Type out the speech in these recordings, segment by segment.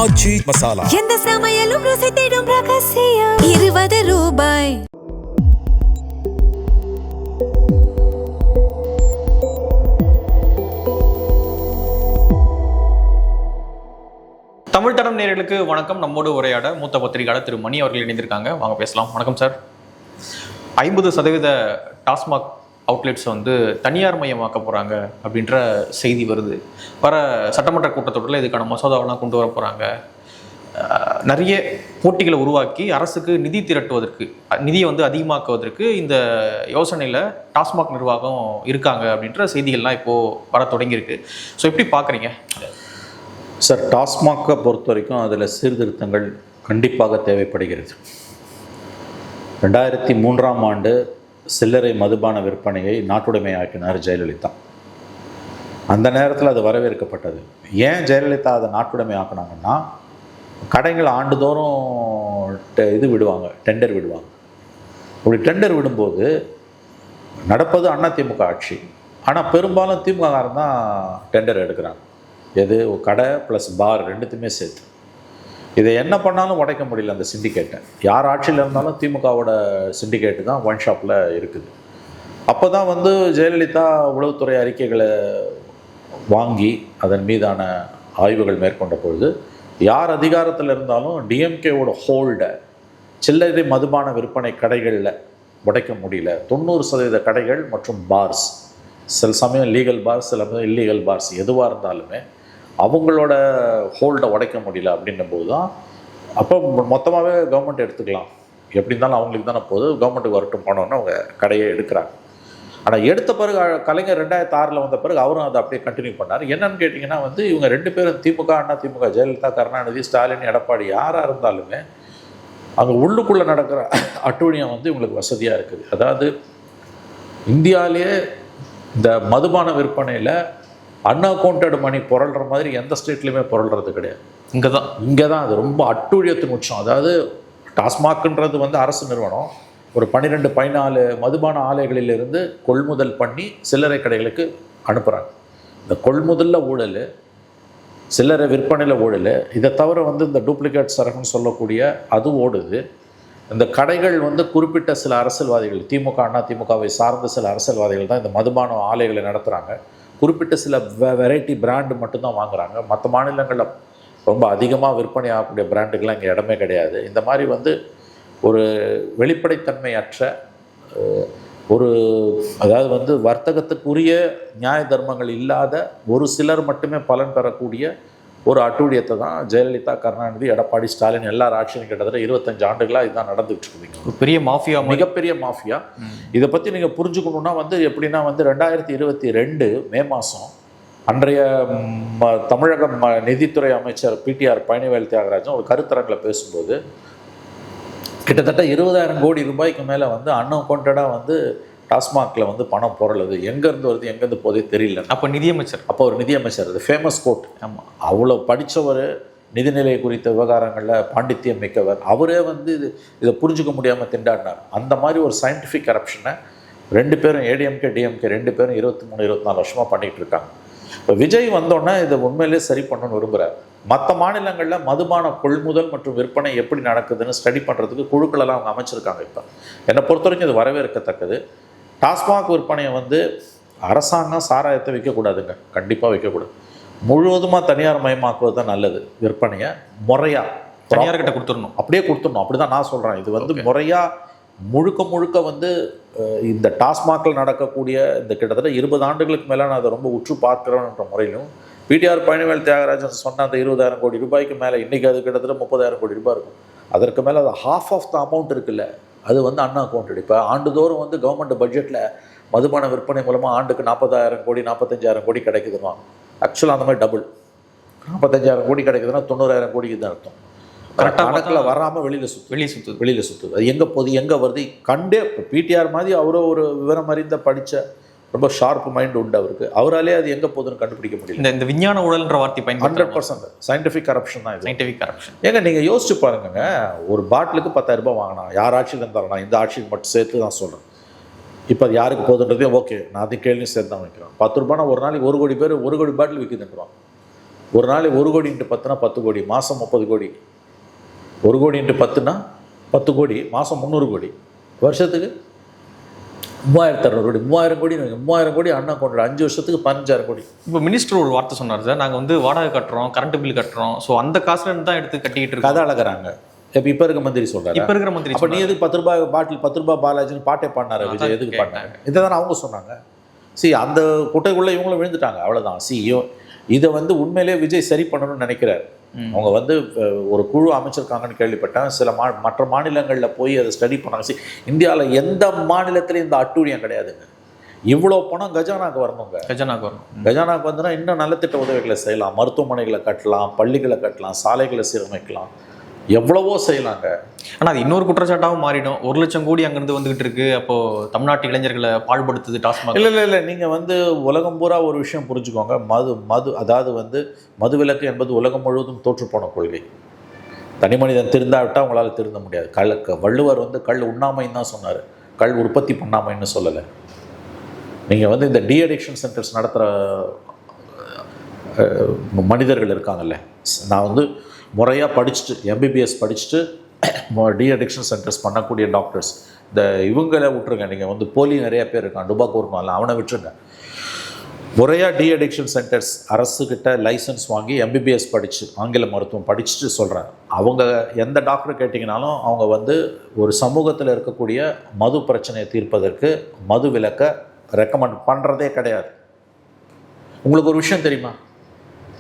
ஆச்சி மசாலா. எந்த சமையலும் ருசி தேடும் ரகசியம். 20 ரூபாய். தமிழ் தடம் நேயர்களுக்கு வணக்கம். நம்மோடு உரையாட மூத்த பத்திரிகையாளர் திரு மணி அவர்கள் இணைந்திருக்காங்க. வாங்க பேசலாம். வணக்கம் சார். 50% டாஸ்மாக் அவுட்லெட்ஸ் வந்து தனியார் மயமாக்க போகிறாங்க அப்படின்ற செய்தி வருது. வர சட்டமன்ற கூட்டத்தொடரில் இதுக்கான மசோதாவெல்லாம் கொண்டு வர போகிறாங்க. நிறைய போட்டிகளை உருவாக்கி அரசுக்கு நிதி திரட்டுவதற்கு, நிதியை வந்து அதிகமாக்குவதற்கு இந்த யோசனையில் டாஸ்மாக் நிர்வாகம் இருக்காங்க அப்படின்ற செய்திகள்லாம் இப்போது வர தொடங்கியிருக்கு. ஸோ எப்படி பார்க்குறீங்க சார்? டாஸ்மாகை பொறுத்த வரைக்கும் அதில் சீர்திருத்தங்கள் கண்டிப்பாக தேவைப்படுகிறது. 2003ஆம் ஆண்டு சில்லறை மதுபான விற்பனையை நாட்டுடைமையாக்கினார் ஜெயலலிதா. அந்த நேரத்தில் அது வரவேற்கப்பட்டது. ஏன் ஜெயலலிதா அதை நாட்டுடைமை ஆக்கினாங்கன்னா, கடைகள் ஆண்டுதோறும் விடுவாங்க, டெண்டர் விடுவாங்க. அப்படி டெண்டர் விடும்போது நடப்பது அதிமுக ஆட்சி. ஆனால் பெரும்பாலும் திமுககாரன் தான் டெண்டர் எடுக்கிறாங்க. எது? கடை ப்ளஸ் பார் ரெண்டுத்தையுமே சேர்த்து. இதை என்ன பண்ணாலும் உடைக்க முடியல அந்த சிண்டிகேட்டை. யார் ஆட்சியில் இருந்தாலும் திமுகவோட சிண்டிகேட்டு தான் ஒன் ஷாப்பில் இருக்குது. அப்போ தான் வந்து ஜெயலலிதா உளவுத்துறை அறிக்கைகளை வாங்கி அதன் மீதான ஆய்வுகள் மேற்கொண்ட பொழுது, யார் அதிகாரத்தில் இருந்தாலும் டிஎம்கேவோட ஹோல்டை சில்லறை மதுபான விற்பனை கடைகளில் உடைக்க முடியல. 90% கடைகள் மற்றும் பார்ஸ், சில சமயம் லீகல் பார்ஸ், சில சமயம் இல்லீகல் பார்ஸ், எதுவாக இருந்தாலுமே அவங்களோட ஹோல்டை உடைக்க முடியல. அப்படின்னும்போது தான் அப்போ மொத்தமாகவே கவர்மெண்ட் எடுத்துக்கலாம், எப்படி இருந்தாலும் அவங்களுக்கு தானே போகுது, கவர்மெண்ட்டுக்கு வரட்டும் போனோன்னு அவங்க கடையை எடுக்கிறாங்க. ஆனால் எடுத்த பிறகு கலைஞர் 2006 வந்த பிறகு அவரும் அதை அப்படியே கண்டினியூ பண்ணார். என்னன்னு கேட்டிங்கன்னா வந்து இவங்க ரெண்டு பேரும் திமுக, அதிமுக, ஜெயலலிதா, கருணாநிதி, ஸ்டாலின், எடப்பாடி யாராக இருந்தாலுமே அங்கே உள்ளுக்குள்ளே நடக்கிற அட்டூழியம் வந்து இவங்களுக்கு வசதியாக இருக்குது. அதாவது இந்தியாவிலேயே இந்த மதுபான விற்பனையில் அன்அக்கௌண்டட் மணி புரள்ற மாதிரி எந்த ஸ்டேட்லையுமே புரள்றது கிடையாது. இங்கே தான் அது ரொம்ப அட்டூழியத்தின் உச்சம். அதாவது டாஸ்மாக்ன்றது வந்து அரசு நிறுவனம் ஒரு 12-14 மதுபான ஆலைகளிலிருந்து கொள்முதல் பண்ணி சில்லறை கடைகளுக்கு அனுப்புகிறாங்க. இந்த கொள்முதலில் ஊழல், சில்லறை விற்பனையில் ஊழல், இதை தவிர வந்து இந்த டூப்ளிகேட் சரக்குன்னு சொல்லக்கூடிய அது ஓடுது. இந்த கடைகள் வந்து குறிப்பிட்ட சில அரசியல்வாதிகள், திமுக, அதிமுகவை சார்ந்த சில அரசியல்வாதிகள் தான் இந்த மதுபான ஆலைகளை நடத்துகிறாங்க. குறிப்பிட்ட சில வெரைட்டி பிராண்டு மட்டும்தான் வாங்குகிறாங்க. மற்ற மாநிலங்களில் ரொம்ப அதிகமாக விற்பனை ஆகக்கூடிய பிராண்டுக்கெலாம் இங்கே இடமே கிடையாது. இந்த மாதிரி வந்து ஒரு வெளிப்படைத்தன்மையற்ற ஒரு, அதாவது வந்து வர்த்தகத்துக்குரிய நியாய தர்மங்கள் இல்லாத ஒரு சிலர் மட்டுமே பலன் பெறக்கூடிய ஒரு அட்டூழியத்தை தான் ஜெயலலிதா, கருணாநிதி, எடப்பாடி, ஸ்டாலின் எல்லார் ஆட்சியும் கிட்டத்தட்ட 25 ஆண்டுகளாக இதுதான் நடந்துகிட்டு இருக்குது. பெரிய மாஃபியா, மிகப்பெரிய மாஃபியா. இதை பற்றி நீங்கள் புரிஞ்சுக்கணுன்னா வந்து எப்படின்னா வந்து 2022 மே மாதம் அன்றைய தமிழக நிதித்துறை அமைச்சர் பிடிஆர் பழனிவேல் தியாகராஜன் ஒரு கருத்தரங்கில் பேசும்போது கிட்டத்தட்ட 20,000 கோடி ரூபாய்க்கு மேலே வந்து அன்அக்கௌண்டடாக வந்து டாஸ்மாகில் வந்து பணம் புரளுது. எங்கேருந்து வருது, எங்கேருந்து போதே தெரியல. அப்போ நிதியமைச்சர், ஒரு நிதியமைச்சர், அது ஃபேமஸ் கோட். ஆமாம், அவ்வளோ படித்தவர், நிதிநிலை குறித்த விவகாரங்களில் பாண்டித்யம் மிக்கவர். அவரே வந்து இதை புரிஞ்சுக்க முடியாமல் திண்டாடினார். அந்த மாதிரி ஒரு சயின்டிஃபிக் கரப்ஷனை ரெண்டு பேரும், ஏடிஎம்கே டிஎம்கே ரெண்டு பேரும் 23-24 வருஷமாக பண்ணிகிட்டு இருக்காங்க. இப்போ விஜய் வந்தோடனே இதை உண்மையிலே சரி பண்ணணும்னு விரும்புகிறார். மற்ற மாநிலங்களில் மதுபான கொள்முதல் மற்றும் விற்பனை எப்படி நடக்குதுன்னு ஸ்டடி பண்ணுறதுக்கு குழுக்களெல்லாம் அவங்க அமைச்சிருக்காங்க. இப்போ என்னை பொறுத்த வரைக்கும் இது வரவேற்கத்தக்கது. டாஸ்மாக் விற்பனையை வந்து அரசாங்கம் சாராயத்தை வைக்கக்கூடாதுங்க, கண்டிப்பாக வைக்கக்கூடாது. முழுவதுமாக தனியார் மயமாக்குவது தான் நல்லது. விற்பனையை முறையாக தனியார்கிட்ட கொடுத்துடணும், அப்படியே கொடுத்துடணும். அப்படி தான் நான் சொல்கிறேன். இது வந்து முறையாக முழுக்க வந்து இந்த டாஸ்மாகில் நடக்கக்கூடிய இந்த கிட்டத்தட்ட 20 ஆண்டுகளுக்கு மேலே நான் அதை ரொம்ப உற்று பார்க்குறேன்ற முறையிலும் பிடிஆர் பழனிவேல் தியாகராஜன் சொன்ன அந்த 20,000 கோடி ரூபாய்க்கு மேலே இன்றைக்கி அது கிட்டத்தட்ட 30,000 கோடி ரூபாய் இருக்கும். அதற்கு மேலே அது ஹாஃப் ஆஃப் த அமௌண்ட் இருக்குல்ல, அது வந்து அன்அக்கௌண்டட். இப்போ ஆண்டுதோறும் வந்து கவர்மெண்ட் பட்ஜெட்டில் மதுபான விற்பனை மூலமாக ஆண்டுக்கு 40,000 கோடி 45,000 கோடி கிடைக்குதுன்னா, ஆக்சுவலாக அந்த மாதிரி டபுள் 45,000 கோடி கிடைக்குதுன்னா 90,000 கோடிக்கு தான் அர்த்தம். கணக்கில் வராமல் வெளியில் சுற்றுது. அது எங்கே போகுது, எங்கே வருது கண்டே. இப்போ பிடிஆர் மாதிரி அவரோ ஒரு விவரம் அறிந்த படித்த ரொம்ப ஷார்ப் மைண்ட் உண்டு அவருக்கு. அவராலே அது எங்கே போகுதுன்னு கண்டுபிடிக்க முடியல. இந்த விஞ்ஞான ஊழல்ன்ற வார்த்தை 100% சயின்டிஃபிக் கரப்ஷன் தான் இது. Scientific corruption. ஏங்க நீங்கள் யோசிச்சு பாருங்க, ஒரு பாட்டிலுக்கு 10,000 ரூபாய் வாங்கினா, யார் ஆட்சியில் இருந்தாலும், நான் இந்த ஆட்சிக்கு மட்டும் சேர்த்து தான் சொல்கிறேன். இப்போ அது யாருக்கு போகுதுன்றதே ஓகே, நான் அது கேள்வியும் சேர்த்து தான் வைக்கிறேன். 10 ரூபானா ஒரு நாளைக்கு 1 கோடி பேர் 1 கோடி பாட்டில் விற்குதுன்றான். ஒரு நாள் 1 கோடி இன்ட்டு 10னா 10 கோடி, மாதம் 30 கோடி. 1 கோடி இன்ட்டு 10னா 10 கோடி, மாதம் 300 கோடி, வருஷத்துக்கு 3600 கோடி. 3000 கோடி 3000 கோடி அண்ணா கொண்டு 5 வருஷத்துக்கு 15000 கோடி. இப்போ மினிஸ்டர் ஒரு வார்த்தை சொன்னார் சார், நாங்கள் வந்து வாடகை கட்டுறோம், கரண்ட் பில் கட்டுறோம், ஸோ அந்த காசுல இருந்து தான் எடுத்து கட்டிக்கிட்டு இருக்கோம். கதை அழகிறாங்க. இப்போ இருக்க மந்திரி சொல்கிறாரு. இப்போ இருக்கிற மந்திரி அப்போ நீ எதுக்கு 10 ரூபாய் பாட்டில் 10 ரூபாய் பாலாஜின்னு பாட்டே பாடினாரு விஜய், எதுக்கு பாடினாங்க? இதை தானே அவங்க சொன்னாங்க. அந்த குட்டைக்குள்ளே இவங்களும் விழுந்துட்டாங்க, அவ்வளோதான். இதை வந்து உண்மையிலே விஜய் சரி பண்ணணும்னு நினைக்கிறார். அவங்க வந்து ஒரு குழு அமைச்சிருக்காங்கன்னு கேள்விப்பட்டேன். சில மற்ற மாநிலங்களில் போய் அதை ஸ்டடி பண்ணாங்க. இந்தியாவில் எந்த மாநிலத்திலையும் இந்த அட்டூழியம் கிடையாதுங்க. இவ்வளோ பணம் கஜானாக்கு வரணுங்க. கஜானாக்கு வந்துன்னா இன்னும் நலத்திட்ட உதவிகளை செய்யலாம், மருத்துவமனைகளை கட்டலாம், பள்ளிகளை கட்டலாம், சாலைகளை சீரமைக்கலாம், எவ்வளவோ செய்யலாங்க. ஆனால் அது இன்னொரு குற்றச்சாட்டாகவும் மாறிடும். 1 லட்சம் கோடி அங்கேருந்து வந்துகிட்டு இருக்கு, அப்போது தமிழ்நாட்டு இளைஞர்களை பாழ்படுத்துது டாஸ்மாக். இல்லை நீங்கள் வந்து உலகம் பூரா ஒரு விஷயம் புரிஞ்சுக்கோங்க. அதாவது வந்து மதுவிலக்கு என்பது உலகம் முழுவதும் தோற்றுப்போன கொள்கை. தனி மனிதன் திருந்தாவிட்டால் உங்களால் திருந்த முடியாது. வள்ளுவர் வந்து கல் உண்ணாமைன்னு தான் சொன்னார், கல் உற்பத்தி பண்ணாமைன்னு சொல்லலை. நீங்கள் வந்து இந்த அடிக்ஷன் சென்டர்ஸ் நடத்துகிற மனிதர்கள் இருக்காங்கல்ல, நான் வந்து முறையாக படிச்சுட்டு எம்பிபிஎஸ் படிச்சுட்டு அடிக்ஷன் சென்டர்ஸ் பண்ணக்கூடிய டாக்டர்ஸ், இந்த இவங்களை விட்டுருங்க. நீங்கள் வந்து போலி நிறைய பேர் இருக்கான், டுபாக்கூர்னால அவனை விட்டுருங்க. முறையாக அடிக்ஷன் சென்டர்ஸ் அரசுக்கிட்ட லைசன்ஸ் வாங்கி எம்பிபிஎஸ் படித்து ஆங்கில மருத்துவம் படிச்சுட்டு சொல்கிறேன். அவங்க எந்த டாக்டர் கேட்டிங்கனாலும் அவங்க வந்து ஒரு சமூகத்தில் இருக்கக்கூடிய மது பிரச்சனையை தீர்ப்பதற்கு மது விலக்கை ரெக்கமெண்ட் பண்ணுறதே கிடையாது. உங்களுக்கு ஒரு விஷயம் தெரியுமா?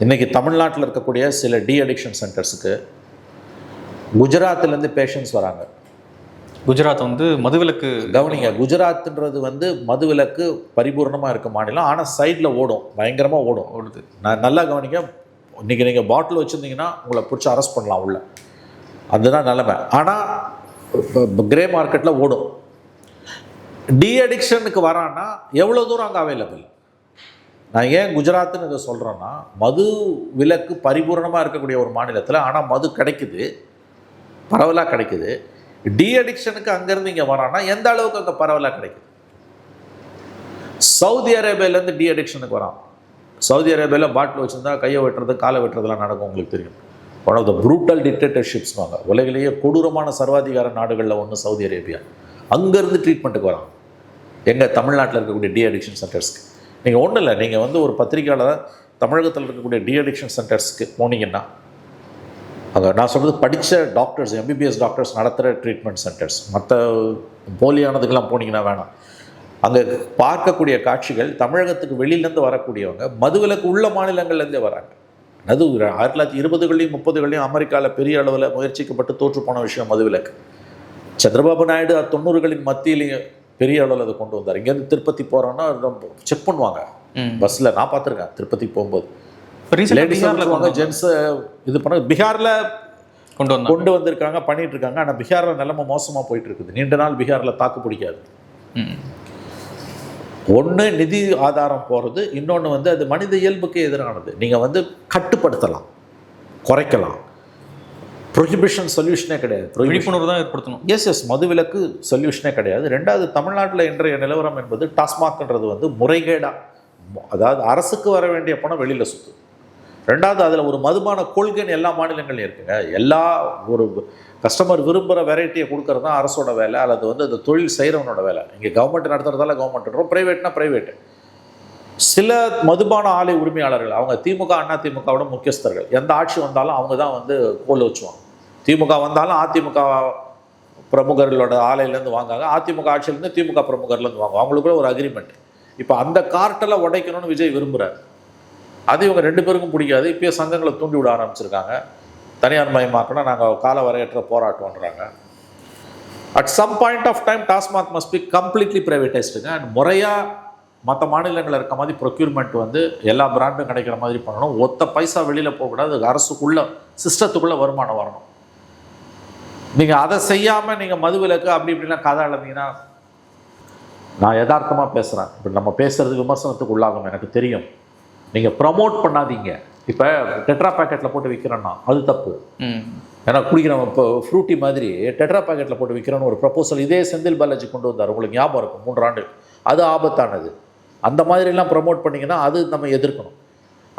இன்றைக்கி தமிழ்நாட்டில் இருக்கக்கூடிய சில அடிக்ஷன் சென்டர்ஸுக்கு குஜராத்லேருந்து பேஷண்ட்ஸ் வராங்க. குஜராத் வந்து மதுவிலக்கு, கவனிங்க, குஜராத்ன்றது வந்து மதுவிலக்கு பரிபூர்ணமாக இருக்க மாநிலம். ஆனால் சைடில் ஓடும், பயங்கரமாக ஓடுது. நான் நல்லா கவனிங்க. இன்றைக்கி நீங்கள் பாட்டில் வச்சுருந்தீங்கன்னா உங்களை பிடிச்சி அரெஸ்ட் பண்ணலாம் உள்ள, அதுதான் நிலைமை. ஆனால் கிரே மார்க்கெட்டில் ஓடும். அடிக்ஷனுக்கு வரான்னா எவ்வளோ தூரம் அங்கே அவைலபிள்? நான் ஏன் குஜராத்துன்னு இதை சொல்கிறேன்னா, மது விலக்கு பரிபூர்ணமாக இருக்கக்கூடிய ஒரு மாநிலத்தில் ஆனால் மது கிடைக்குது, பரவலாக கிடைக்குது. அடிக்ஷனுக்கு அங்கேருந்து இங்கே வரான்னா எந்த அளவுக்கு அங்கே பரவலாக கிடைக்குது? சவுதி அரேபியாவிலேருந்து அடிக்ஷனுக்கு வரான். சவுதி அரேபியாவில் பாட்டில் வச்சுருந்தா கையை வெட்டுறது, காலை வெட்டுறதுலாம் நடக்கும். உங்களுக்கு தெரியும், ஒன் ஆஃப் த ப்ரூட்டல் டிக்டேட்டர்ஷிப்ஸ் வாங்க. உலகிலேயே கொடூரமான சர்வாதிகார நாடுகளில் ஒன்று சவுதி அரேபியா. அங்கேருந்து ட்ரீட்மெண்ட்டுக்கு வரான். எங்கள் தமிழ்நாட்டில் இருக்கக்கூடிய அடிக்ஷன் சென்டர்ஸ்க்கு. நீங்கள் ஒன்றும் இல்லை, நீங்கள் வந்து ஒரு பத்திரிக்கையாளர் தமிழகத்தில் இருக்கக்கூடிய அடிக்ஷன் சென்டர்ஸ்க்கு போனீங்கன்னா, அங்கே நான் சொல்கிறது படித்த டாக்டர்ஸ், எம்பிபிஎஸ் டாக்டர்ஸ் நடத்துகிற ட்ரீட்மெண்ட் சென்டர்ஸ். மற்ற போலியானதுக்கெல்லாம் போனீங்கன்னா வேணாம். அங்கே பார்க்கக்கூடிய காட்சிகள் தமிழகத்துக்கு வெளியிலேருந்து வரக்கூடியவங்க மதுவிலக்கு உள்ள மாநிலங்கள்லேருந்தே வராங்க. அது 1920களையும் 30களையும் அமெரிக்காவில் பெரிய அளவில் முயற்சிக்கப்பட்டு தோற்று போன விஷயம் மதுவிலக்கு. சந்திரபாபு நாயுடு 90களின் மத்தியிலேயே பெரிய அளவில் அதை கொண்டு வந்தார். இங்கேருந்து திருப்பதி போகிறோன்னா செக் பண்ணுவாங்க பஸ்ஸில். நான் பார்த்துருக்கேன் திருப்பதி போகும்போது லேடிஸ் ஜென்ஸை இது பண்ண பீகாரில் கொண்டு வந்திருக்காங்க, பண்ணிட்டு இருக்காங்க. ஆனால் பீகாரில் நிலைமை மோசமாக போயிட்டு இருக்குது. நீண்ட நாள் பீகாரில் தாக்கு பிடிக்காது. ஒன்று நிதி ஆதாரம் போகிறது, இன்னொன்று வந்து அது மனித இயல்புக்கு எதிரானது. நீங்கள் வந்து கட்டுப்படுத்தலாம், குறைக்கலாம். ப்ரொஹிபிஷன் சொல்யூஷனே கிடையாது, விழிப்புணர்வு தான் ஏற்படுத்தணும். எஸ் மதுவிலக்கு சொல்யூஷனே கிடையாது. ரெண்டாவது, தமிழ்நாட்டில் இன்றைய நிலவரம் என்பது டாஸ்மாக்ன்றது வந்து முறைகேடாக, அதாவது அரசுக்கு வர வேண்டிய பணம் வெளியில் சுற்று. ரெண்டாவது, அதில் ஒரு மதுபான கொள்கைன்னு எல்லா மாநிலங்களையும் இருக்குங்க. எல்லா ஒரு கஸ்டமர் விரும்புகிற வெரைட்டியை கொடுக்கறது தான் அரசோட வேலை, அல்லது வந்து அந்த தொழில் செய்கிறவனோட வேலை. இங்கே கவர்மெண்ட் நடத்துறதால கவர்மெண்ட்ன்றோம், ப்ரைவேட்னா ப்ரைவேட்டு. சில மதுபான ஆலை உரிமையாளர்கள், அவங்க திமுக அண்ணா திமுகவோட முக்கியஸ்தர்கள், எந்த ஆட்சி வந்தாலும் அவங்க தான் வந்து கோல் வச்சுவாங்க. திமுக வந்தாலும் அதிமுக பிரமுகர்களோட ஆலையிலேருந்து வாங்காங்க, அதிமுக ஆட்சியிலேருந்து திமுக பிரமுகர்லேருந்து வாங்க. அவங்களுக்குள்ள ஒரு அக்ரிமெண்ட். இப்போ அந்த கார்ட்டெல்லாம் உடைக்கணும்னு விஜய் விரும்புகிறார். அது இவங்க 2 பேருக்கும் பிடிக்காது. இப்போயே சங்கங்களை தூண்டி விட ஆரம்பிச்சிருக்காங்க. தனியார் மயமாக்கினா நாங்கள் கால வரையற்ற போராட்டம்ன்றாங்க. At some point of time TASMAC must be completely ப்ரைவேட்டைஸ்டுங்க. அண்ட் முறையாக மற்ற மாநிலங்களில் இருக்க மாதிரி ப்ரொக்யூர்மெண்ட் வந்து எல்லா பிராண்டும் கிடைக்கிற மாதிரி பண்ணணும். ஒத்த பைசா வெளியில் போகக்கூடாது. அரசுக்குள்ள சிஸ்டத்துக்குள்ளே வருமானம் வரணும். நீங்கள் அதை செய்யாமல் நீங்கள் மதுவிலக்கு அப்படி இப்படிலாம் கதை எழுந்தீங்கன்னா, நான் யதார்த்தமாக பேசுகிறேன். இப்போ நம்ம பேசுகிறதுக்கு விமர்சனத்துக்கு உள்ளாகும், எனக்கு தெரியும். நீங்கள் ப்ரமோட் பண்ணாதீங்க. இப்போ டெட்ரா பேக்கெட்டில் போட்டு விற்கிறேன்னா அது தப்பு. ஏன்னா குடிக்கிறவன் இப்போ ஃப்ரூட்டி மாதிரி டெட்ரா பேக்கெட்டில் போட்டு விற்கிறோன்னு ஒரு ப்ரப்போசல் இதே செந்தில் பாலாஜி கொண்டு வந்தார். உங்களுக்கு ஞாபகம் இருக்கும், 3 ஆண்டு. அது ஆபத்தானது. அந்த மாதிரிலாம் ப்ரமோட் பண்ணிங்கன்னா அது நம்ம எதிர்க்கணும்.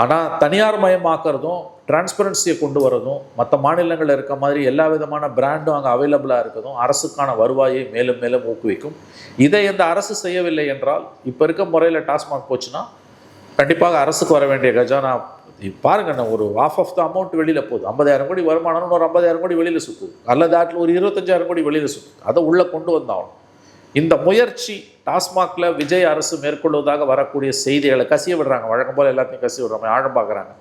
ஆனால் தனியார் மயமாக்குறதும் டிரான்ஸ்பரன்சியை கொண்டு வரதும் மற்ற மாநிலங்களில் இருக்க மாதிரி எல்லா விதமான பிராண்டும் அங்கே அவைலபிளாக இருக்கிறதும் அரசுக்கான வருவாயை மேலும் மேலும் ஊக்குவிக்கும். இதை இந்த அரசு செய்யவில்லை என்றால் இப்போ இருக்க முறையில் டாஸ்மாக் போச்சுன்னா கண்டிப்பாக அரசுக்கு வர வேண்டிய கஜானா பாருங்க, ஒரு ஆஃப் த அமௌண்ட் வெளியில் போகுது. 50,000 கோடி வருமானம், ஒரு 50,000 கோடி வெளியில் சுற்றுது, அல்லது ஆட்டில் ஒரு 25,000 கோடி வெளியில் சுற்றுது. அதை உள்ளே கொண்டு வந்தாலும் இந்த முயற்சி டாஸ்மாகில் விஜய் அரசு மேற்கொள்வதாக வரக்கூடிய செய்திகளை கசிய விடுறாங்க. வழக்கம் போல் எல்லாத்தையும் கசிய விடுறாங்க, ஆழம் பார்க்குறாங்க.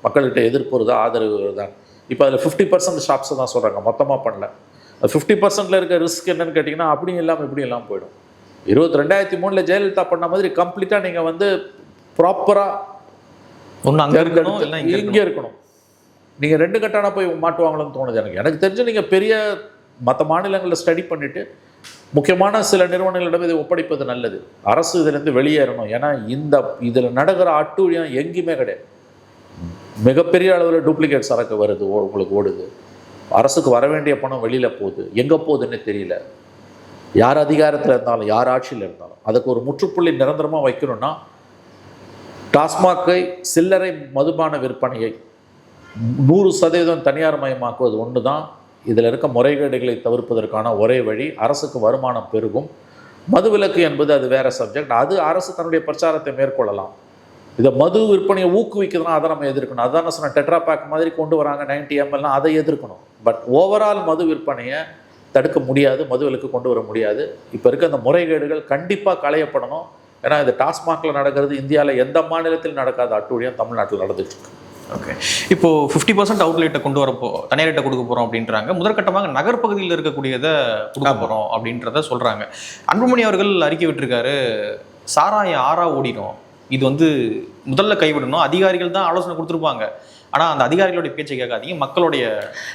மக்கள்கிட்ட எதிர்ப்பு வருதா, ஆதரவு வருதான். இப்போ அதில் 50% ஷாப்ஸை தான் சொல்கிறாங்க, மொத்தமாக பண்ணல. 50%ல் இருக்க ரிஸ்க் என்னன்னு கேட்டிங்கன்னா அப்படியும் இல்லாமல் இப்படி எல்லாம் போயிடும். 2003 ஜெயலலிதா பண்ண மாதிரி கம்ப்ளீட்டாக நீங்கள் வந்து ப்ராப்பராக ஒன்று அங்கே இருக்கணும், இல்லை இங்கே இருக்கணும். நீங்கள் 2 கட்டான போய் மாட்டுவாங்களோன்னு தோணுது எனக்கு தெரிஞ்சு. நீங்கள் பெரிய மற்ற மாநிலங்களில் ஸ்டடி பண்ணிவிட்டு முக்கியமான சில நிறுவனங்களிடம் இதை ஒப்படைப்பது நல்லது. அரசு இதிலேருந்து வெளியேறணும். ஏன்னா இதில் நடக்கிற அட்டூழியம் எங்கேயுமே கிடையாது. மிகப்பெரிய அளவில் டூப்ளிகேட் சரக்கு வருது, உங்களுக்கு ஓடுது. அரசுக்கு வர வேண்டிய பணம் வெளியில் போகுது, எங்கே போகுதுன்னு தெரியல. யார் அதிகாரத்தில் இருந்தாலும், யார் ஆட்சியில் இருந்தாலும் அதுக்கு ஒரு முற்றுப்புள்ளி நிரந்தரமாக வைக்கணும்னா டாஸ்மாகை சில்லறை மதுபான விற்பனையை 100% தனியார் மயமாக்குவது ஒன்று தான் இதில் இருக்க முறைகேடுகளை தவிர்ப்பதற்கான ஒரே வழி. அரசுக்கு வருமானம் பெருகும். மதுவிலக்கு என்பது அது வேறு சப்ஜெக்ட். அது அரசு தன்னுடைய பிரச்சாரத்தை மேற்கொள்ளலாம். இதை மது விற்பனையை ஊக்குவிக்கிறதுனா அதை நம்ம எதிர்க்கணும். அதான் நான் சொன்ன டெட்ரா பேக் மாதிரி கொண்டு வராங்க 90 ml, அதை எதிர்க்கணும். பட் ஓவரால் மது விற்பனையை தடுக்க முடியாது, மதுவிலக்கு கொண்டு வர முடியாது. இப்போ இருக்க அந்த முறைகேடுகள் கண்டிப்பாக களையப்படணும். ஏன்னா இது டாஸ்மாகில் நடக்கிறது இந்தியாவில் எந்த மாநிலத்தில் நடக்காத அட்டூழியம் தமிழ்நாட்டில் நடந்துட்டு இருக்கு. ஓகே, இப்போ 50% அவுட்லெட்டை கொண்டு வரப்போ தனியார்கிட்ட கொடுக்க போகிறோம் அப்படின்றாங்க. முதற்கட்டமாக நகர்ப்பகுதியில் இருக்கக்கூடியதை கொடுக்க போகிறோம் அப்படின்றத சொல்கிறாங்க. அன்புமணி அவர்கள் அறிக்கை விட்டுருக்காரு, சாராயம் ஆறா ஓடிடும், இது வந்து முதல்ல கைவிடணும், அதிகாரிகள் தான் ஆலோசனை கொடுத்துருப்பாங்க, ஆனால் அந்த அதிகாரிகளுடைய பேச்சை கேட்காதீங்க, மக்களுடைய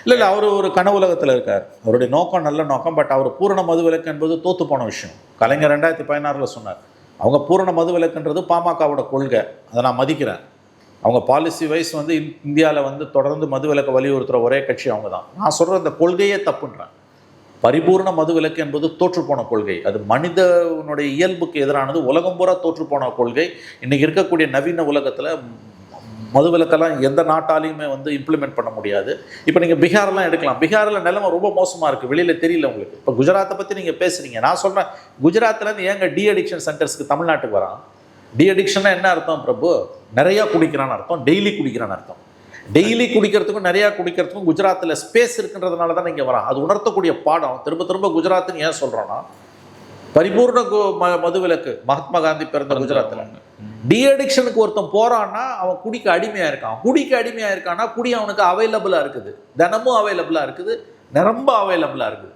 இல்லை அவர் ஒரு கனவுலகத்தில் இருக்கார். அவருடைய நோக்கம் நல்ல நோக்கம். பட் அவர் பூரண மதுவிலக்கு என்பது தோற்று போன விஷயம். கலைஞர் 2016 சொன்னார். அவங்க பூரண மதுவிலக்குன்றது பாமகவோட கொள்கை, அதை நான் மதிக்கிறேன். அவங்க பாலிசி வைஸ் வந்து இந்தியாவில் வந்து தொடர்ந்து மதுவிலக்கை வலியுறுத்துகிற ஒரே கட்சி அவங்க தான். நான் சொல்கிற அந்த கொள்கையே தப்புன்றேன். பரிபூர்ண மதுவிலக்கு என்பது தோற்றுப்போன கொள்கை. அது மனிதனுடைய இயல்புக்கு எதிரானது, உலகம் பூரா தோற்றுப்போன கொள்கை. இன்றைக்கி இருக்கக்கூடிய நவீன உலகத்தில் மதுவிலக்கெல்லாம் எந்த நாட்டாலையுமே வந்து இம்ப்ளிமெண்ட் பண்ண முடியாது. இப்போ நீங்கள் பீகார்லாம் எடுக்கலாம். பீகாரில் நிலைமை ரொம்ப மோசமாக இருக்குது, வெளியில் தெரியல உங்களுக்கு. இப்போ குஜராத்தை பற்றி நீங்கள் பேசுகிறீங்க. நான் சொல்கிறேன், குஜராத்லேருந்து ஏங்க டி அடிக்ஷன் சென்டர்ஸ்க்கு தமிழ்நாட்டுக்கு வரான்? டி அடிக்ஷன்னா என்ன அர்த்தம் பிரபு? நிறையா குடிக்கிறான்னு அர்த்தம், டெய்லி குடிக்கிறான்னு அர்த்தம். டெய்லி குடிக்கிறதுக்கும் நிறையா குடிக்கிறதுக்கும் குஜராத்தில் ஸ்பேஸ் இருக்குன்றதுனால தான் இங்கே வரான். அது உணர்த்தக்கூடிய பாடம். திரும்ப திரும்ப குஜராத்னு ஏன் சொல்கிறோன்னா, பரிபூர்ண மதுவிலக்கு மகாத்மா காந்தி பிறந்த குஜராத்தில். டி அடிக்ஷனுக்கு ஒருத்தன் போகிறான்னா அவன் குடிக்க அடிமையாக இருக்கான். குடிக்க அடிமையாக இருக்கான்னா குடி அவனுக்கு அவைலபிளாக இருக்குது, தினமும் அவைலபிளாக இருக்குது, நிரம்ப அவைலபிளாக இருக்குது.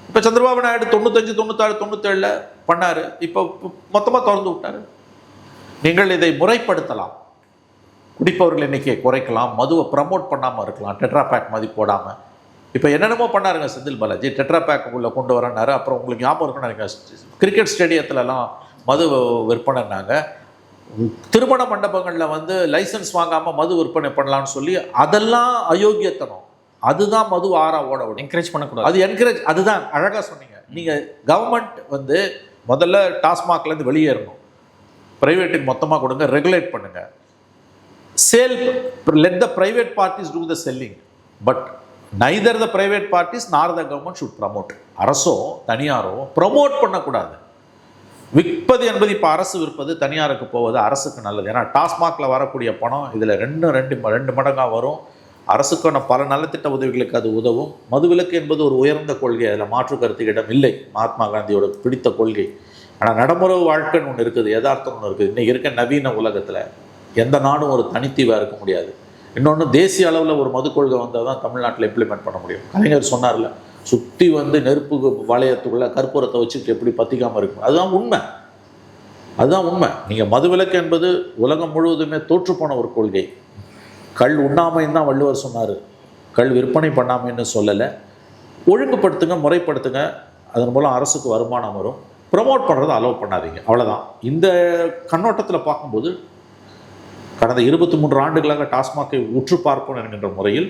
இப்போ சந்திரபாபு நாயுடு 95, 96, 97 பண்ணார். இப்போ மொத்தமாக திறந்து விட்டார். நீங்கள் இதை முறைப்படுத்தலாம், குடிப்பவர்கள் எண்ணிக்கையை குறைக்கலாம், மதுவை ப்ரமோட் பண்ணாமல் இருக்கலாம், டெட்ரா பேக் மாதிரி போடாமல். இப்போ என்னென்னமோ பண்ணாருங்க செந்தில் பாலாஜி, டெட்ரா பேக் உள்ள கொண்டு வரனாரு. அப்புறம் உங்களுக்கு ஞாபகம் இருக்குன்னு நினைக்கிறேன், கிரிக்கெட் ஸ்டேடியத்துலலாம் மது விற்பனைனாங்க. திருமண மண்டபங்களில் வந்து லைசன்ஸ் வாங்காமல் மது விற்பனை பண்ணலான்னு சொல்லி அதெல்லாம் அயோக்கியத்தனம். அதுதான் மது ஆறா ஓட விடும். என்கரேஜ் பண்ணக்கூடாது. அது என்கரேஜ். அதுதான் அழகாக சொன்னீங்க நீங்கள். கவர்மெண்ட் வந்து முதல்ல டாஸ்மாக்லேருந்து வெளியேறணும், ப்ரைவேட்டுக்கு மொத்தமாக கொடுங்க, ரெகுலேட் பண்ணுங்கள். Sale, let the private parties do the selling, but neither the private parties nor the government should promote. அரசோ தனியாரோ ப்ரமோட் பண்ணக்கூடாது. விற்பது என்பது இப்போ அரசு விற்பது, தனியாருக்கு போவது அரசுக்கு நல்லது. ஏன்னா டாஸ்மாகில் வரக்கூடிய பணம் இதில் ரெண்டு மடங்காக வரும். அரசுக்கான பல நலத்திட்ட உதவிகளுக்கு அது உதவும். மதுவிலக்கு என்பது ஒரு உயர்ந்த கொள்கை, அதில் மாற்று கருத்துக்கு இடம் இல்லை. மகாத்மா காந்தியோட பிடித்த கொள்கை. ஆனால் நடைமுறை வாழ்க்கைன்னு ஒன்று இருக்குது, யதார்த்தம் ஒன்று இருக்குது. இன்றைக்கி இருக்க நவீன உலகத்தில் எந்த நாடும் ஒரு தனித்தீவாக இருக்க முடியாது. இன்னொன்று, தேசிய அளவில் ஒரு மது கொள்கை வந்தால் தான் தமிழ்நாட்டில் இம்ப்ளிமெண்ட் பண்ண முடியும். கலைஞர் சொன்னார்ல, சுற்றி வந்து நெருப்பு வளையத்துக்குள்ளே கற்பூரத்தை வச்சுட்டு எப்படி பற்றிக்காமல் இருக்கும். அதுதான் உண்மை, அதுதான் உண்மை. நீங்கள் மதுவிலக்கு என்பது உலகம் முழுவதுமே தோற்றுப்போன ஒரு கொள்கை. கள் உண்ணாமைன்னு தான் வள்ளுவர் சொன்னார், கள் விற்பனை பண்ணாமைன்னு சொல்லலை. ஒழுங்குபடுத்துங்க, முறைப்படுத்துங்க, அதன் மூலம் அரசுக்கு வருமானம் வரும். ப்ரமோட் பண்ணுறதை அலோவ் பண்ணாதீங்க, அவ்வளோதான். இந்த கண்ணோட்டத்தில் பார்க்கும்போது கடந்த 23 ஆண்டுகளாக டாஸ்மாகை உற்று பார்ப்போம் என்கின்ற முறையில்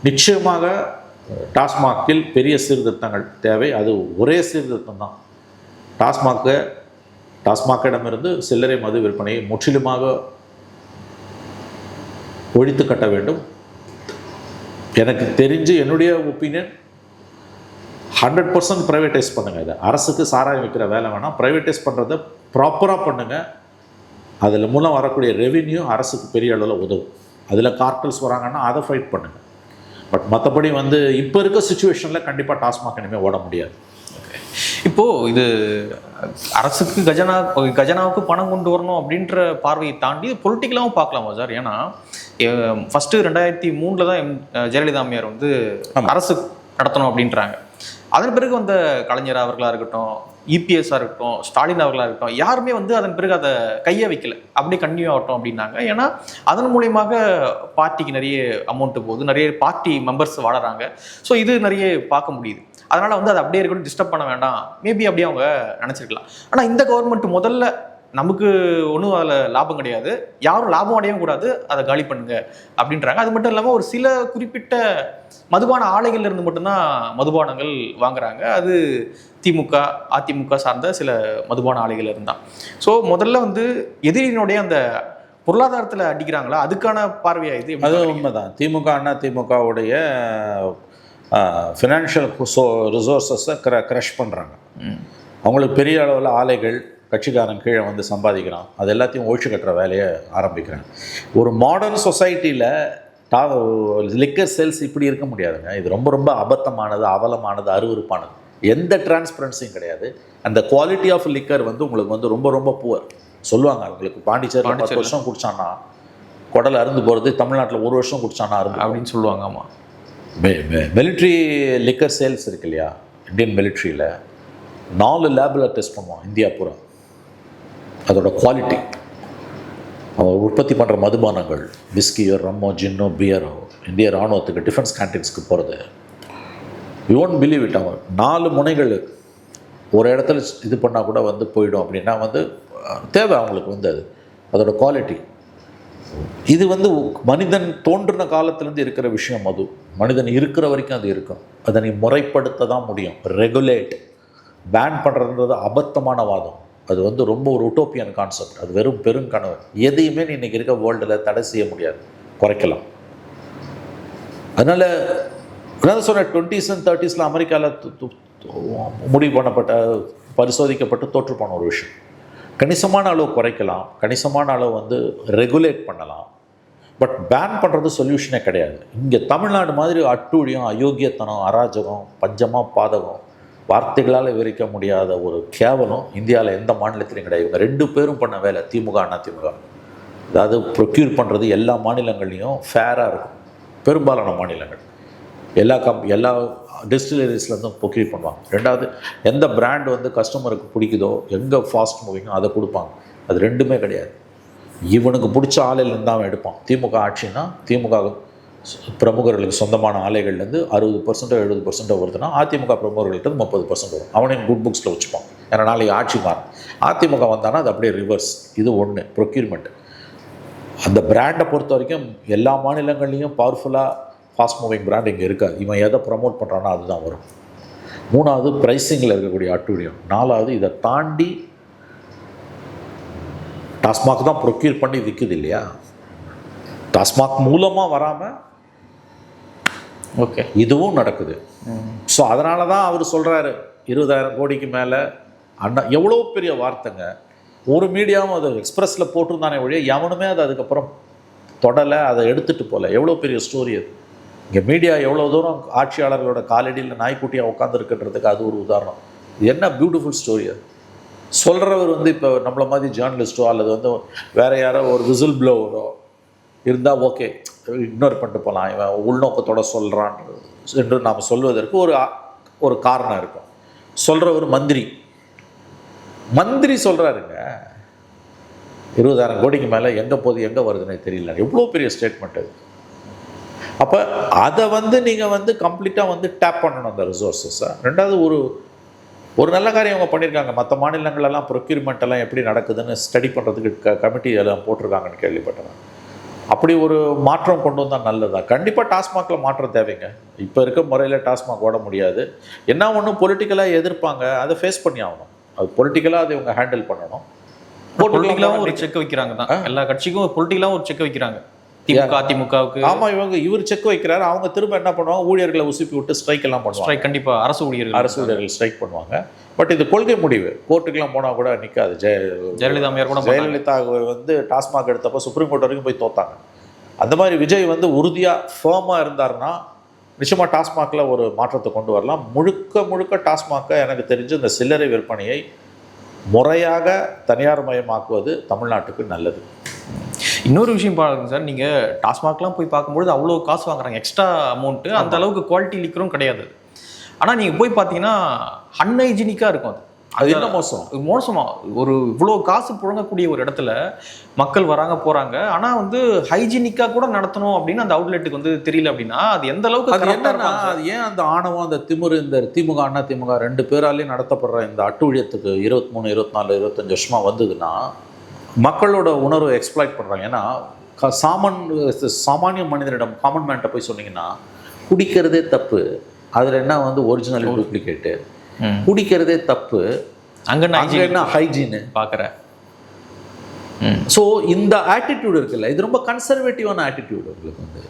நிச்சயமாக டாஸ்மாகில் பெரிய சீர்திருத்தங்கள் தேவை. அது ஒரே சீர்திருத்தம் தான். டாஸ்மாகிடமிருந்து சில்லறை மது விற்பனையை முற்றிலுமாக ஒழித்து கட்ட வேண்டும். எனக்கு தெரிஞ்சு என்னுடைய ஒப்பீனியன் 100% ப்ரைவேட்டைஸ் பண்ணுங்கள். இதை அரசுக்கு சாராயம் வைக்கிற வேலை வேணாம், ப்ரைவேட்டைஸ் பண்ணுறதை ப்ராப்பராக பண்ணுங்கள். அதில் மூலம் வரக்கூடிய ரெவென்யூ அரசுக்கு பெரிய அளவில் உதவும். அதில் கார்ட்டல்ஸ் வராங்கன்னா அதை ஃபைட் பண்ணுங்கள். பட் மற்றபடி வந்து இப்போ இருக்க சுச்சுவேஷனில் கண்டிப்பாக டாஸ்மாக் இனிமேல் ஓட முடியாது. இப்போது இது அரசுக்கு கஜனாவுக்கு பணம் கொண்டு வரணும் அப்படின்ற பார்வையை தாண்டி பொலிட்டிக்கலாகவும் பார்க்கலாமா சார்? ஏன்னா ஃபஸ்ட்டு 2003 தான் ஜெயலலிதா அம்மையார் வந்து அரசு நடத்தணும் அப்படின்றாங்க. அதன் பிறகு வந்த கலைஞர் அவர்களாக இருக்கட்டும், இபிஎஸ்ஸாக இருக்கட்டும், ஸ்டாலின் அவர்களாக இருக்கட்டும், யாருமே வந்து அதன் பிறகு அதை கையை வைக்கல, அப்படியே கன்டினியூ ஆகட்டும் அப்படின்னாங்க. ஏன்னா அதன் மூலியமாக பார்ட்டிக்கு நிறைய அமௌண்ட்டு போகுது, நிறைய பார்ட்டி மெம்பர்ஸ் வாழறாங்க. ஸோ இது நிறைய பார்க்க முடியுது. அதனால் வந்து அதை அப்படியே இருக்கணும், டிஸ்டர்ப் பண்ண வேண்டாம், மேபி அப்படியே அவங்க நினச்சிருக்கலாம். ஆனால் இந்த கவர்மெண்ட் முதல்ல நமக்கு ஒன்றும் அதில் லாபம் கிடையாது, யாரும் லாபம் அடையவும் கூடாது, அதை காலி பண்ணுங்க அப்படின்றாங்க. அது மட்டும் இல்லாமல் ஒரு சில குறிப்பிட்ட மதுபான ஆலைகள்ல இருந்து மட்டும்தான் மதுபானங்கள் வாங்குறாங்க. அது திமுக அதிமுக சார்ந்த சில மதுபான ஆலைகள் இருந்தான். ஸோ முதல்ல வந்து எதிரியினுடைய அந்த பொருளாதாரத்தில் அடிக்கிறாங்களா, அதுக்கான பார்வையா இது? அது உண்மைதான். திமுக அண்ணா திமுகவுடைய ஃபினான்ஷியல் ரிசோர்ஸஸை க்ரஷ் பண்ணுறாங்க. அவங்களுக்கு பெரிய அளவில் ஆலைகள், கட்சிக்காரன் கீழே வந்து சம்பாதிக்கிறான், அது எல்லாத்தையும் ஒழிச்சு கட்டுற வேலையை ஆரம்பிக்கிறாங்க. ஒரு மாடர்ன் சொசைட்டியில் லிக்கர் சேல்ஸ் இப்படி இருக்க முடியாதுங்க. இது ரொம்ப ரொம்ப அபத்தமானது, அவலமானது, அருவருப்பானது. எந்த டிரான்ஸ்பரன்சியும் கிடையாது. அந்த குவாலிட்டி ஆஃப் லிக்கர் வந்து உங்களுக்கு வந்து ரொம்ப ரொம்ப புவர். சொல்லுவாங்க உங்களுக்கு பாண்டிச்சேரியில் 10 வருஷம் குடிச்சான்னா குடல் அருந்து போகிறது, தமிழ்நாட்டில் 1 வருஷம் குடிச்சானா அருந்து அப்படின்னு சொல்லுவாங்க. ஆமாம். மிலிட்ரி லிக்கர் சேல்ஸ் இருக்கு இல்லையா, இந்தியன் மிலிட்ரியில் 4 லேபில் டெஸ்ட் பண்ணுவான் இந்தியா பூரா. அதோட குவாலிட்டி, அவங்க உற்பத்தி பண்ணுற மதுபானங்கள், விஸ்கியோ, ரம்மோ, ஜின்னோ, பியரோ, இந்திய இராணுவத்துக்கு டிஃபென்ஸ் கேன்டீன்ஸ்க்கு போகிறது, யூ ஒன்ட் பிலீவ் இட். அவங்க 4 முனைகள் ஒரு இடத்துல இது பண்ணால் கூட வந்து போயிடும். அப்படின்னா வந்து தேவை அவங்களுக்கு வந்து அதோட குவாலிட்டி. இது வந்து மனிதன் தோன்றின காலத்துலேருந்து இருக்கிற விஷயம். அது மனிதன் இருக்கிற வரைக்கும் அது இருக்கும். அதை நீ முறைப்படுத்த தான் முடியும். ரெகுலேட், பேன் பண்ணுறதுன்றது அபத்தமான வாதம். அது வந்து ரொம்ப ஒரு உட்டோப்பியன் கான்செப்ட். அது வெறும் பெருங்கனவு. எதையுமே நீ இன்றைக்கி இருக்க வேர்ல்டில் தடை செய்ய முடியாது, குறைக்கலாம். அதனால் சொன்ன 20s and 30s அமெரிக்காவில் முடிவு பண்ணப்பட்ட, பரிசோதிக்கப்பட்டு தோற்று போன ஒரு விஷயம். கணிசமான அளவு குறைக்கலாம், கணிசமான அளவு வந்து ரெகுலேட் பண்ணலாம். பட் பேன் பண்ணுறது சொல்யூஷனே கிடையாது. இங்கே தமிழ்நாடு மாதிரி அட்டூழியம், அயோக்கியத்தனம், அராஜகம், பஞ்சமாக பாதகம், வார்த்தைகளால் விவரிக்க முடியாத ஒரு கேவலம் இந்தியாவில் எந்த மாநிலத்திலையும் கிடையாது. இவங்க 2 பேரும் பண்ண வேலை, திமுக அண்ணா திமுக. அதாவது ப்ரொக்யூர் பண்ணுறது எல்லா மாநிலங்கள்லேயும் ஃபேராக இருக்கும். பெரும்பாலான மாநிலங்கள் எல்லா டிஸ்டிலரிஸ்லேருந்தும் ப்ரொக்யூர் பண்ணுவாங்க. 2வது, எந்த பிராண்ட் வந்து கஸ்டமருக்கு பிடிக்குதோ, எங்கே ஃபாஸ்ட் மூவிங்கோ அதை கொடுப்பாங்க. அது 2மே கிடையாது. இவனுக்கு பிடிச்ச ஆலையிலேருந்து தான் அவன் எடுப்பான். திமுக ஆட்சின்னா திமுக பிரமுகர்களுக்கு சொந்தமான ஆலைகள்லேருந்து 60% 70% வருதுன்னா அதிமுக பிரமுகர்கள்ட்ட 30% வரும். அவனையும் குட் புக்ஸில் வச்சுப்பான். ஏன்னா நாளைக்கு ஆட்சி மாறும். அதிமுக வந்தானா அது அப்படியே ரிவர்ஸ். இது ஒன்று ப்ரொக்யூர்மெண்ட். அந்த பிராண்டை பொறுத்த வரைக்கும் எல்லா மாநிலங்கள்லேயும் பவர்ஃபுல்லாக ஃபாஸ்ட் மூவிங் பிராண்ட் இங்கே இருக்காது. இவன் எதை ப்ரமோட் பண்ணுறானோ அதுதான் வரும். 3வது, ப்ரைஸிங்கில் இருக்கக்கூடிய அட்டூழியம். 4வது, இதை தாண்டி டாஸ்மாக் தான் ப்ரொக்யூர் பண்ணி விற்குது இல்லையா, டாஸ்மாக் மூலமாக வராமல் ஓகே இதுவும் நடக்குது. ஸோ அதனால தான் அவர் சொல்கிறாரு 20,000 கோடிக்கு மேலே. அண்ணா எவ்வளோ பெரிய வார்த்தைங்க. ஒரு மீடியாவும் அதை எக்ஸ்பிரஸில் போட்டிருந்தானே ஒழிய எவனுமே அதை அதுக்கப்புறம் தொடலை, அதை எடுத்துகிட்டு போகல. எவ்வளோ பெரிய ஸ்டோரி அது. இங்கே மீடியா எவ்வளோ தூரம் ஆட்சியாளர்களோட காலடியில் நாய்க்குட்டியாக உட்காந்துருக்குன்றதுக்கு அது ஒரு உதாரணம். என்ன பியூட்டிஃபுல் ஸ்டோரி அது. சொல்கிறவர் வந்து இப்போ நம்மளை மாதிரி ஜேர்னலிஸ்ட்டோ அல்லது வந்து வேறு யாரோ ஒரு விசில் ப்ளோவரோ இருந்தால் ஓகே, இக்னோர் பண்ணிட்டு போகலாம், இவன் உள்நோக்கத்தோட சொல்கிறான் என்று நாம் சொல்வதற்கு ஒரு காரணம் இருக்கும். சொல்கிறவர் மந்திரி சொல்கிறாருங்க 20,000 கோடிக்கு மேலே எங்கே போகுது எங்கே வருதுன்னே தெரியல. எவ்வளோ பெரிய ஸ்டேட்மெண்ட் அது. அப்போ அதை வந்து நீங்கள் வந்து கம்ப்ளீட்டாக வந்து டேப் பண்ணணும் அந்த ரிசோர்ஸஸை. 2வது, ஒரு நல்ல காரியம் அவங்க பண்ணியிருக்காங்க. மற்ற மாநிலங்களெல்லாம் ப்ரொக்யூர்மெண்ட் எல்லாம் எப்படி நடக்குதுன்னு ஸ்டடி பண்ணுறதுக்கு கமிட்டி எல்லாம் போட்டிருக்காங்கன்னு கேள்விப்பட்டேன். அப்படி ஒரு மாற்றம் கொண்டு வந்தால் நல்லதான். கண்டிப்பாக டாஸ்மாகில் மாற்றம் தேவைங்க. இப்போ இருக்க முறையில் டாஸ்மாக் ஓட முடியாது. என்ன ஒன்றும் பொலிட்டிக்கலாக எதிர்ப்பாங்க, அதை ஃபேஸ் பண்ணி ஆகணும். அது பொலிட்டிக்கலாக அதை இவங்க ஹேண்டில் பண்ணணும். பொலிட்டிக்கலாகவும் ஒரு செக் வைக்கிறாங்க தான். எல்லா கட்சிக்கும் பொலிட்டிக்கலாகவும் ஒரு செக் வைக்கிறாங்க. அதிமுகவுக்கு. ஆமா, இவர் செக் வைக்கிறாரு, அவங்க திரும்ப என்ன பண்ணுவாங்க, ஊழியர்களை உசுப்பி விட்டு ஸ்ட்ரைக் எல்லாம் பண்ணுவாங்க. ஸ்ட்ரைக் கண்டிப்பா அரசு ஊழியர்கள் ஸ்ட்ரைக் பண்ணுவாங்க. பட் இது கொள்கை முடிவு, கோர்ட்டுக்கெல்லாம் போனால் கூட நிற்காது. ஜெயலலிதா அம்மையார் கூட ஜெயலலிதா வந்து டாஸ்மாக் எடுத்தப்போ சுப்ரீம் கோர்ட் வரைக்கும் போய் தோத்தாங்க. அந்த மாதிரி விஜய் வந்து உறுதியாக ஃபேமாக இருந்தாருன்னா நிச்சயமாக டாஸ்மாகில் ஒரு மாற்றத்தை கொண்டு வரலாம். முழுக்க டாஸ்மாகை எனக்கு தெரிஞ்சு இந்த சில்லறை விற்பனையை முறையாக தனியார் மயமாக்குவது தமிழ்நாட்டுக்கு நல்லது. இன்னொரு விஷயம் பாருங்க சார், நீங்கள் டாஸ்மாக்லாம் போய் பார்க்கும்பொழுது அவ்வளோ காசு வாங்குறாங்க, எக்ஸ்ட்ரா அமௌண்ட்டு, அந்த அளவுக்கு குவாலிட்டி லிக்கரும் கிடையாது. ஆனால் நீங்கள் போய் பார்த்தீங்கன்னா அன்ஹைஜீனிக்காக இருக்கும். அது என்ன மோசமா ஒரு இவ்வளோ காசு புழங்கக்கூடிய ஒரு இடத்துல மக்கள் வராங்க போகிறாங்க, ஆனால் வந்து ஹைஜீனிக்காக கூட நடத்தணும் அப்படின்னு அந்த அவுட்லெட்டுக்கு வந்து தெரியல அப்படின்னா அது எந்த அளவுக்கு அது என்னன்னா, அது ஏன் அந்த ஆணவம், அந்த திமிரு, இந்த திமுக அண்ணா திமுக ரெண்டு பேராலையும் நடத்தப்படுற இந்த அட்டூழியத்துக்கு 23, 24, 25 வருஷமா வந்ததுன்னா மக்களோட உணர்வை எக்ஸ்ப்ளாய்ட் பண்ணுறாங்க. ஏன்னா சாமானிய மனிதனிடம், காமன் மேன்ட்ட போய் சொன்னீங்கன்னா குடிக்கிறதே தப்பு, அதில் என்ன வந்து ஒரிஜினல் டூப்ளிகேட்டு, குடிக்கிறதே தப்பு, அங்கே என்ன ஹைஜீனு பார்க்குறேன். ஸோ இந்த ஆட்டிடியூட் இருக்குல்ல, இது ரொம்ப கன்சர்வேட்டிவான ஆட்டிடியூட். உங்களுக்கு வந்து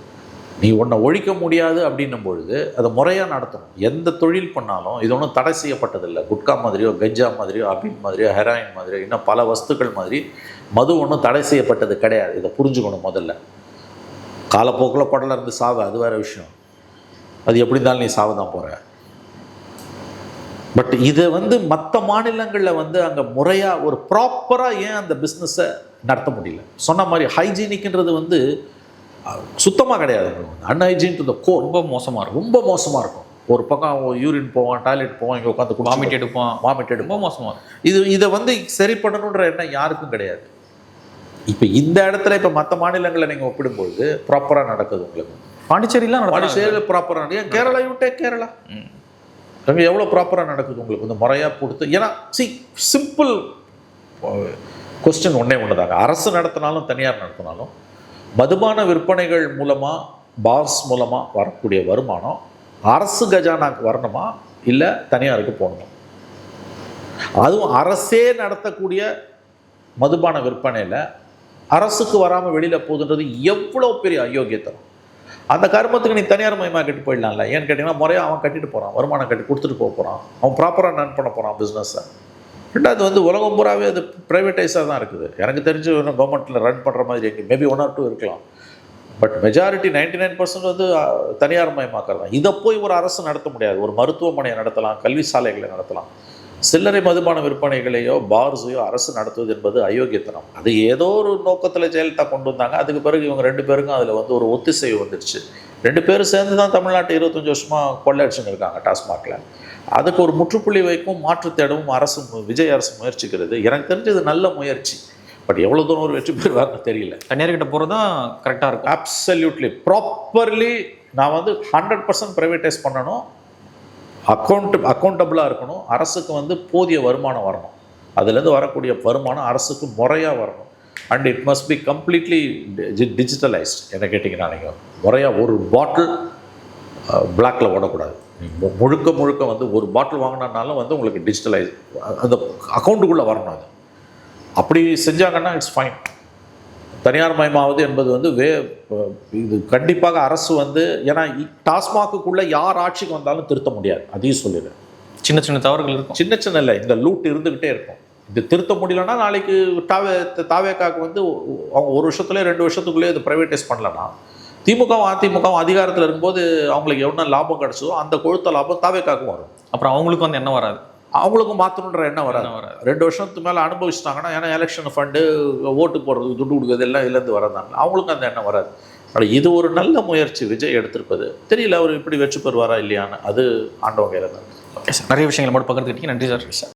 நீ உன்னை ஒழிக்க முடியாது அப்படின்னும் பொழுது அதை முறையாக நடத்தணும். எந்த தொழில் பண்ணாலும் இது ஒன்றும் தடை செய்யப்பட்டதில்லை. குட்கா மாதிரியோ, கஞ்சா மாதிரியோ, அபின் மாதிரியோ, ஹெராயின் மாதிரியோ, இன்னும் பல வஸ்துக்கள் மாதிரி மது ஒன்றும் தடை செய்யப்பட்டது கிடையாது. இதை புரிஞ்சுக்கணும். முதல்ல காலப்போக்கில் குடல இருந்து சாவு, அது வேறு விஷயம். அது எப்படி இருந்தாலும் நீ சாவு தான் போகிற. பட் இதை வந்து மற்ற மாநிலங்களில் வந்து அங்கே முறையாக ஒரு ப்ராப்பராக ஏன் அந்த பிஸ்னஸை நடத்த முடியல? சொன்ன மாதிரி ஹைஜீனிக்ன்றது வந்து சுத்தமாக கிடையாது. அன்ஹைஜீன் டு த கோர். ரொம்ப மோசமாக இருக்கும். ஒரு பக்கம் யூரின் போவான், டாய்லெட் போவான், இங்கே உட்காந்து வாமிட் எடுப்பான். ரொம்ப மோசமாக இதை வந்து சரி பண்ணணுன்ற எண்ணம் யாருக்கும் கிடையாது. இப்போ இந்த இடத்துல இப்போ மற்ற மாநிலங்களை நீங்கள் ஒப்பிடும்போது ப்ராப்பராக நடக்குது. உங்களுக்கு பாண்டிச்சேரியில் ப்ராப்பராக, ஏன் கேரளா, கேரளா அங்கே எவ்வளோ ப்ராப்பராக நடக்குது உங்களுக்கு வந்து முறையாக கொடுத்து. ஏன்னா சிம்பிள் கொஸ்டின் ஒன்றே ஒன்று தாங்க. அரசு நடத்தினாலும் தனியார் நடத்தினாலும் மதுபான விற்பனைகள் மூலமாக, பார்ஸ் மூலமாக வரக்கூடிய வருமானம் அரசு கஜானாக்கு வரணுமா இல்லை தனியாருக்கு போகணுமா? அதுவும் அரசே நடத்தக்கூடிய மதுபான விற்பனையில் அரசுக்கு வராமல் வெளியில் போகுதுன்றது எவ்வளோ பெரிய அயோக்கியத்தனம். அந்த கர்மத்துக்கு நீ தனியார் மயமாக கட்டி போயிடலாம்ல. ஏன்னு கேட்டிங்கன்னா முறையாக அவன் கட்டிட்டு போகிறான், வருமானம் கட்டி கொடுத்துட்டு போகிறான், அவன் ப்ராப்பராக ரன் பண்ண போகிறான் பிஸ்னஸை. ரெண்டாவது வந்து உலகம் பூராவே அது ப்ரைவேட்டைஸாக தான் இருக்குது. எனக்கு தெரிஞ்சு இன்னும் கவர்மெண்ட்டில் ரன் பண்ணுற மாதிரி இருக்குது. மேபி 1 or 2 இருக்கலாம். பட் மெஜாரிட்டி 99% வந்து தனியார் மயமாக்கிறது தான். இதை போய் ஒரு அரசு நடத்த முடியாது. ஒரு மருத்துவமனையை நடத்தலாம், கல்வி சாலைகளை நடத்தலாம். சில்லறை மதுபான விற்பனைகளையோ பார்ஸையோ அரசு நடத்துவது என்பது அயோக்கியத்தனம். அது ஏதோ ஒரு நோக்கத்தில் ஜெயலலிதா கொண்டு வந்தாங்க. அதுக்கு பிறகு இவங்க 2 பேருக்கும் அதில் வந்து ஒரு ஒத்திசைவு வந்துடுச்சு. 2 பேரும் சேர்ந்து தான் தமிழ்நாட்டை 25 வருஷமாக கொள்ளையடிச்சுன்னு இருக்காங்க டாஸ்மாகில். அதுக்கு ஒரு முற்றுப்புள்ளி வைக்கும் மாற்று தேடவும் அரசு, விஜய் அரசு முயற்சிக்கிறது. எனக்கு தெரிஞ்சது நல்ல முயற்சி. பட் எவ்வளோ தூரம் ஒரு வெற்றி பெறுவார்னு தெரியல. தனியார்கிட்ட போகிறது தான் கரெக்டாக இருக்கும். அப்சல்யூட்லி ப்ராப்பர்லி நான் வந்து 100% ப்ரைவேட்டைஸ் பண்ணணும். அக்கௌண்டபிளாக இருக்கணும். அரசுக்கு வந்து போதிய வருமானம் வரணும். அதுலேருந்து வரக்கூடிய வருமானம் அரசுக்கு முறையாக வரணும். And it must be completely digitalised. என்ன கேட்டிங்கன்னா நீங்கள் முறையாக ஒரு பாட்டில் பிளாக்ல ஓடக்கூடாது. முழுக்க வந்து ஒரு பாட்டில் வாங்கினாலும் வந்து உங்களுக்கு டிஜிட்டலைஸ் அந்த அக்கௌண்ட்டுக்குள்ளே வரணும். அது அப்படி செஞ்சாங்கன்னா இட்ஸ் ஃபைன். தனியார் மயமாவது என்பது வந்து இது கண்டிப்பாக அரசு வந்து, ஏன்னா டாஸ்மாக்குள்ளே யார் ஆட்சிக்கு வந்தாலும் திருத்த முடியாது. அதையும் சொல்லிடுறேன். சின்ன தவறுகள் இருக்கும். சின்ன இல்லை, இந்த லூட் இருந்துக்கிட்டே இருக்கும். இது திருத்த முடியலன்னா நாளைக்கு தாவேக்காக்கு வந்து அவங்க 1 வருஷத்துலேயே 2 வருஷத்துக்குள்ளேயே இது ப்ரைவேட்டைஸ் பண்ணலன்னா திமுகவும் அதிமுகவும் அதிகாரத்தில் இருக்கும்போது அவங்களுக்கு எவ்வளோ லாபம் கிடச்சதோ அந்த கொழுத்த லாபம் தாவேக்காக்கும் வரும். அப்புறம் அவங்களுக்கு வந்து எண்ணம் வராது, அவங்களுக்கும் மாற்றணுன்ற எண்ணம் வராது. 2 வருஷத்துக்கு மேலே அனுபவிச்சிட்டாங்கன்னா, ஏன்னா எலெக்ஷன் ஃபண்டு, ஓட்டு போடுறதுக்கு துட்டு கொடுக்குறது எல்லாம் இதுலேருந்து வரதாங்க, அவங்களுக்கும் அந்த எண்ணம் வராது. ஆனால் இது ஒரு நல்ல முயற்சி விஜய் எடுத்திருப்பது. தெரியல அவர் இப்படி வெற்றி பெறுவாரா இல்லையான்னு, அது ஆண்டவங்க கையில் தான். ஓகே சார், நிறைய விஷயங்களை மட்டும் பகிர்ந்துக்கிட்டீங்க. நன்றி சார்.